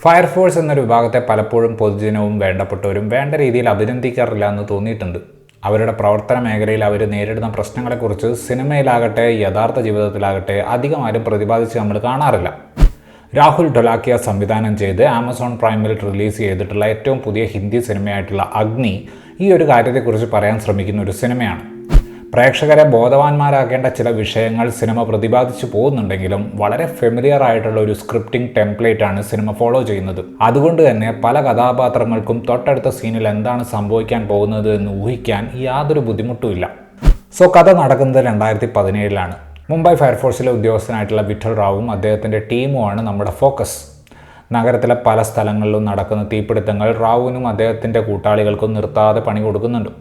Fire force എന്നൊരു വിഭാഗത്തെ പലപ്പോഴും പൊതുജനവും വേണ്ടപ്പെട്ടവരും വേണ്ട രീതിയിൽ അഭിനന്ദിക്കാറില്ല എന്ന് തോന്നിയിട്ടുണ്ട്. അവരുടെ പ്രവർത്തന മേഖലയിൽ അവർ നേരിടുന്ന പ്രശ്നങ്ങളെക്കുറിച്ച് സിനിമയിലാകട്ടെ യഥാർത്ഥ ജീവിതത്തിലാകട്ടെ അധികം ആരും പ്രതിപാദിച്ച് നമ്മൾ കാണാറില്ല. രാഹുൽ ഢോലാക്കിയ സംവിധാനം ചെയ്ത് ആമസോൺ പ്രൈമിൽ റിലീസ് ചെയ്തിട്ടുള്ള ഏറ്റവും പുതിയ ഹിന്ദി സിനിമയായിട്ടുള്ള അഗ്നി ഈ ഒരു കാര്യത്തെക്കുറിച്ച് പറയാൻ ശ്രമിക്കുന്ന ഒരു സിനിമയാണ്. പ്രേക്ഷകരെ ബോധവാന്മാരാക്കേണ്ട ചില വിഷയങ്ങൾ സിനിമ പ്രതിപാദിച്ചു പോകുന്നുണ്ടെങ്കിലും വളരെ ഫെമിലിയർ ആയിട്ടുള്ള ഒരു സ്ക്രിപ്റ്റിംഗ് ടെംപ്ലേറ്റ് ആണ് സിനിമ ഫോളോ ചെയ്യുന്നത്. അതുകൊണ്ട് തന്നെ പല കഥാപാത്രങ്ങൾക്കും തൊട്ടടുത്ത സീനിൽ എന്താണ് സംഭവിക്കാൻ പോകുന്നത് എന്ന് ഊഹിക്കാൻ യാതൊരു ബുദ്ധിമുട്ടുമില്ല. കഥ നടക്കുന്നത് 2017 മുംബൈ ഫയർഫോഴ്സിലെ ഉദ്യോഗസ്ഥനായിട്ടുള്ള വിഠൽ റാവുവും അദ്ദേഹത്തിൻ്റെ ടീമുമാണ് നമ്മുടെ ഫോക്കസ്. നഗരത്തിലെ പല സ്ഥലങ്ങളിലും നടക്കുന്ന തീപിടുത്തങ്ങൾ റാവുവിനും അദ്ദേഹത്തിൻ്റെ കൂട്ടാളികൾക്കും നിർത്താതെ പണി കൊടുക്കുന്നുണ്ട്.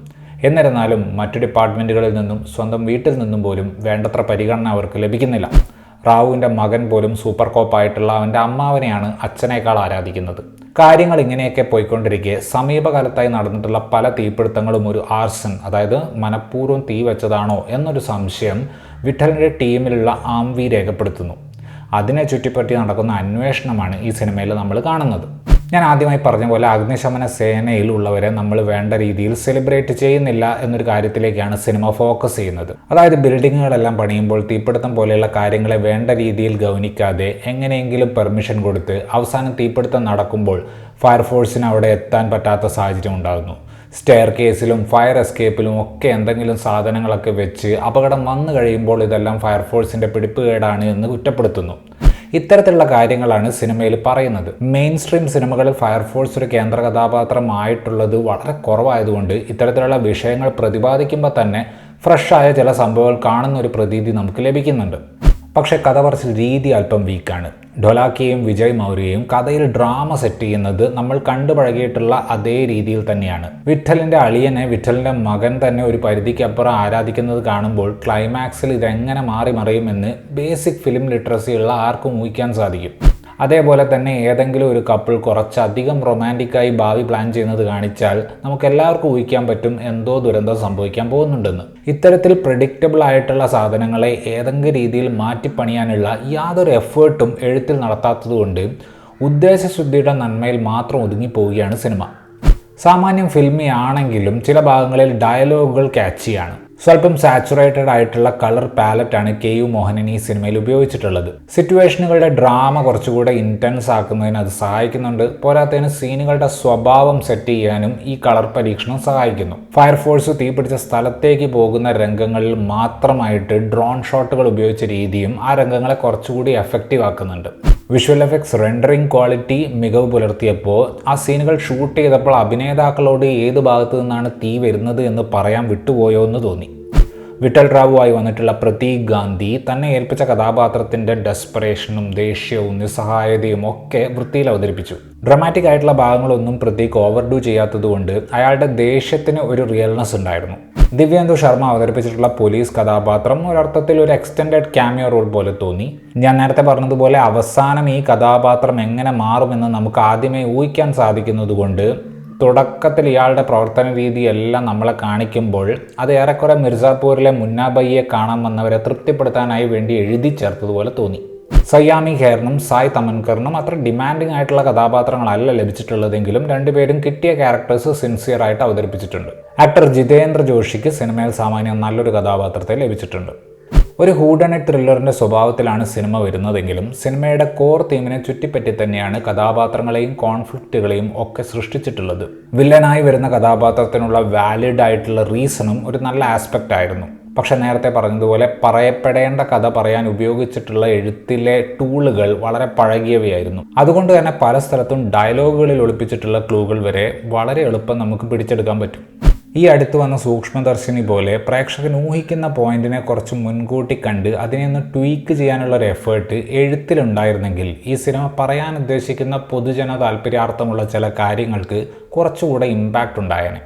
എന്നിരുന്നാലും മറ്റു ഡിപ്പാർട്ട്മെൻറ്റുകളിൽ നിന്നും സ്വന്തം വീട്ടിൽ നിന്നും പോലും വേണ്ടത്ര പരിഗണന അവർക്ക് ലഭിക്കുന്നില്ല. റാവുവിൻ്റെ മകൻ പോലും സൂപ്പർ കോപ്പായിട്ടുള്ള അവൻ്റെ അമ്മാവനെയാണ് അച്ഛനേക്കാൾ ആരാധിക്കുന്നത്. കാര്യങ്ങൾ ഇങ്ങനെയൊക്കെ പോയിക്കൊണ്ടിരിക്കെ സമീപകാലത്തായി നടന്നിട്ടുള്ള പല തീപിടുത്തങ്ങളും ഒരു ആർസൺ, അതായത് മനഃപൂർവ്വം തീ വെച്ചതാണോ എന്നൊരു സംശയം വിഠലിൻ്റെ ടീമിലുള്ള ആംവി രേഖപ്പെടുത്തുന്നു. അതിനെ ചുറ്റിപ്പറ്റി നടക്കുന്ന അന്വേഷണമാണ് ഈ സിനിമയിൽ നമ്മൾ കാണുന്നത്. ഞാൻ ആദ്യമായി പറഞ്ഞ പോലെ അഗ്നിശമന സേനയിൽ ഉള്ളവരെ നമ്മൾ വേണ്ട രീതിയിൽ സെലിബ്രേറ്റ് ചെയ്യുന്നില്ല എന്നൊരു കാര്യത്തിലേക്കാണ് സിനിമ ഫോക്കസ് ചെയ്യുന്നത്. അതായത് ബിൽഡിങ്ങുകളെല്ലാം പണിയുമ്പോൾ തീപിടുത്തം പോലെയുള്ള കാര്യങ്ങളെ വേണ്ട രീതിയിൽ ഗൗനിക്കാതെ എങ്ങനെയെങ്കിലും പെർമിഷൻ കൊടുത്ത് അവസാനം തീപിടുത്തം നടക്കുമ്പോൾ ഫയർഫോഴ്സിന് അവിടെ എത്താൻ പറ്റാത്ത സാഹചര്യം ഉണ്ടാകുന്നു. സ്റ്റെയർ കേസിലും ഫയർ എസ്കേപ്പിലും ഒക്കെ എന്തെങ്കിലും സാധനങ്ങളൊക്കെ വെച്ച് അപകടം വന്നു കഴിയുമ്പോൾ ഇതെല്ലാം ഫയർഫോഴ്സിൻ്റെ പിടിപ്പുകേടാണ് എന്ന് കുറ്റപ്പെടുത്തുന്നു. ഇത്തരത്തിലുള്ള കാര്യങ്ങളാണ് സിനിമയിൽ പറയുന്നത്. മെയിൻ സ്ട്രീം സിനിമകളിൽ ഫയർഫോഴ്സ് ഒരു കേന്ദ്ര കഥാപാത്രമായിട്ടുള്ളത് വളരെ കുറവായതുകൊണ്ട് ഇത്തരത്തിലുള്ള വിഷയങ്ങൾ പ്രതിപാദിക്കുമ്പോൾ തന്നെ ഫ്രഷായ ചില സംഭവങ്ങൾ കാണുന്ന ഒരു പ്രതീതി നമുക്ക് ലഭിക്കുന്നുണ്ട്. പക്ഷേ കഥ പറച്ചിൽ രീതി അല്പം വീക്കാണ്. ഢോലാക്കിയെയും വിജയ് മൗര്യയും കഥയിൽ ഡ്രാമ സെറ്റ് ചെയ്യുന്നത് നമ്മൾ കണ്ടു പഴകിയിട്ടുള്ള അതേ രീതിയിൽ തന്നെയാണ്. വിഠലിൻ്റെ അളിയനെ വിഠലിൻ്റെ മകൻ തന്നെ ഒരു പരിധിക്കപ്പുറം ആരാധിക്കുന്നത് കാണുമ്പോൾ ക്ലൈമാക്സിൽ ഇതെങ്ങനെ മാറി മറിയുമെന്ന് ബേസിക് ഫിലിം ലിറ്ററസി ഉള്ള ആർക്കും ഊഹിക്കാൻ സാധിക്കും. അതേപോലെ തന്നെ ഏതെങ്കിലും ഒരു കപ്പിൾ കുറച്ചധികം റൊമാൻറ്റിക്കായി ഭാവി പ്ലാൻ ചെയ്യുന്നത് കാണിച്ചാൽ നമുക്ക് എല്ലാവർക്കും ഊഹിക്കാൻ പറ്റും എന്തോ ദുരന്തം സംഭവിക്കാൻ പോകുന്നുണ്ടെന്ന്. ഇത്തരത്തിൽ പ്രെഡിക്റ്റബിൾ ആയിട്ടുള്ള സാധനങ്ങളെ ഏതെങ്കിലും രീതിയിൽ മാറ്റിപ്പണിയാനുള്ള യാതൊരു എഫേർട്ടും എഴുത്തിൽ നടത്താത്തതുകൊണ്ട് ഉദ്ദേശശുദ്ധിയുടെ നന്മയിൽ മാത്രം ഒതുങ്ങിപ്പോവുകയാണ് സിനിമ. സാമാന്യം ഫിൽമി ആണെങ്കിലും ചില ഭാഗങ്ങളിൽ ഡയലോഗുകൾ ക്യാച്ചിയാണ്. സ്വല്പം സാച്ചുറേറ്റഡ് ആയിട്ടുള്ള കളർ പാലറ്റാണ് കെ.യു. മോഹനൻ ഈ സിനിമയിൽ ഉപയോഗിച്ചിട്ടുള്ളത്. സിറ്റുവേഷനുകളുടെ ഡ്രാമ കുറച്ചുകൂടെ ഇൻറ്റൻസ് ആക്കുന്നതിന് അത് സഹായിക്കുന്നുണ്ട്. പോരാത്തതിന് സീനുകളുടെ സ്വഭാവം സെറ്റ് ചെയ്യാനും ഈ കളർ പരീക്ഷണം സഹായിക്കുന്നു. ഫയർഫോഴ്സ് തീപിടിച്ച സ്ഥലത്തേക്ക് പോകുന്ന രംഗങ്ങളിൽ മാത്രമായിട്ട് ഡ്രോൺ ഷോട്ടുകൾ ഉപയോഗിച്ച രീതിയും ആ രംഗങ്ങളെ കുറച്ചുകൂടി എഫക്റ്റീവ് ആക്കുന്നുണ്ട്. വിഷ്വൽ എഫക്ട്സ് റെൻഡറിങ് ക്വാളിറ്റി മികവ് പുലർത്തിയപ്പോൾ ആ സീനുകൾ ഷൂട്ട് ചെയ്തപ്പോൾ അഭിനേതാക്കളോട് ഏത് ഭാഗത്തു നിന്നാണ് തീ വരുന്നത് എന്ന് പറയാൻ വിട്ടുപോയോ എന്ന് തോന്നി. വിഠൽ റാവുവായി വന്നിട്ടുള്ള പ്രതീക് ഗാന്ധി തന്നെ ഏൽപ്പിച്ച കഥാപാത്രത്തിൻ്റെ ഡെസ്പറേഷനും ദേഷ്യവും നിസ്സഹായതയും ഒക്കെ വൃത്തിയിൽ അവതരിപ്പിച്ചു. ഡ്രമാറ്റിക് ആയിട്ടുള്ള ഭാഗങ്ങളൊന്നും പ്രതീക് ഓവർഡു ചെയ്യാത്തതുകൊണ്ട് അയാളുടെ ദേഷ്യത്തിന് ഒരു റിയൽനെസ് ഉണ്ടായിരുന്നു. ദിവ്യേന്ദു ശർമ്മ അവതരിപ്പിച്ചിട്ടുള്ള പോലീസ് കഥാപാത്രം ഒരർത്ഥത്തിൽ ഒരു എക്സ്റ്റെൻഡഡ് ക്യാമിയോ റോൾ പോലെ തോന്നി. ഞാൻ നേരത്തെ പറഞ്ഞതുപോലെ അവസാനം ഈ കഥാപാത്രം എങ്ങനെ മാറുമെന്ന് നമുക്ക് ആദ്യമേ ഊഹിക്കാൻ സാധിക്കുന്നതുകൊണ്ട് തുടക്കത്തിൽ ഇയാളുടെ പ്രവർത്തന രീതിയെല്ലാം നമ്മളെ കാണിക്കുമ്പോൾ അത് ഏറെക്കുറെ മിർസാപൂരിലെ മുന്നാബയ്യെ കാണാൻ വന്നവരെ തൃപ്തിപ്പെടുത്താനായി വേണ്ടി എഴുതി ചേർത്തതുപോലെ തോന്നി. സയ്യാമി ഖേറിനും സായ് തമൻകറിനും അത്ര ഡിമാൻഡിങ് ആയിട്ടുള്ള കഥാപാത്രങ്ങളല്ല ലഭിച്ചിട്ടുള്ളതെങ്കിലും രണ്ടുപേരും കിട്ടിയ ക്യാരക്ടേഴ്സ് സിൻസിയർ ആയിട്ട് അവതരിപ്പിച്ചിട്ടുണ്ട്. ആക്ടർ ജിതേന്ദ്ര ജോഷിക്ക് സിനിമയിൽ സാമാന്യം നല്ലൊരു കഥാപാത്രത്തെ ലഭിച്ചിട്ടുണ്ട്. ഒരു ഹൂഡനറ്റ് ത്രില്ലറിൻ്റെ സ്വഭാവത്തിലാണ് സിനിമ വരുന്നതെങ്കിലും സിനിമയുടെ കോർ തീമിനെ ചുറ്റിപ്പറ്റി തന്നെയാണ് കഥാപാത്രങ്ങളെയും കോൺഫ്ലിക്റ്റുകളെയും ഒക്കെ സൃഷ്ടിച്ചിട്ടുള്ളത്. വില്ലനായി വരുന്ന കഥാപാത്രത്തിനുള്ള വാലിഡ് ആയിട്ടുള്ള റീസണും ഒരു നല്ല ആസ്പെക്റ്റ് ആയിരുന്നു. പക്ഷെ നേരത്തെ പറഞ്ഞതുപോലെ പറയപ്പെടേണ്ട കഥ പറയാൻ ഉപയോഗിച്ചിട്ടുള്ള എഴുത്തിലെ ടൂളുകൾ വളരെ പഴകിയവയായിരുന്നു. അതുകൊണ്ട് തന്നെ പല സ്ഥലത്തും ഡയലോഗുകളിൽ ഒളിപ്പിച്ചിട്ടുള്ള ക്ലൂകൾ വരെ വളരെ എളുപ്പം നമുക്ക് പിടിച്ചെടുക്കാൻ പറ്റും. ഈ അടുത്ത് വന്ന സൂക്ഷ്മദർശിനി പോലെ പ്രേക്ഷകൻ ഊഹിക്കുന്ന പോയിന്റിനെ കുറച്ച് മുൻകൂട്ടി കണ്ട് അതിനെ ഒന്ന് ട്വീക്ക് ചെയ്യാനുള്ള ഒരു എഫേർട്ട് എഴുത്തിലുണ്ടായിരുന്നെങ്കിൽ ഈ സിനിമ പറയാൻ ഉദ്ദേശിക്കുന്ന പൊതുജന താല്പര്യാർത്ഥമുള്ള ചില കാര്യങ്ങൾക്ക് കുറച്ചുകൂടെ ഇമ്പാക്റ്റ് ഉണ്ടായേനെ.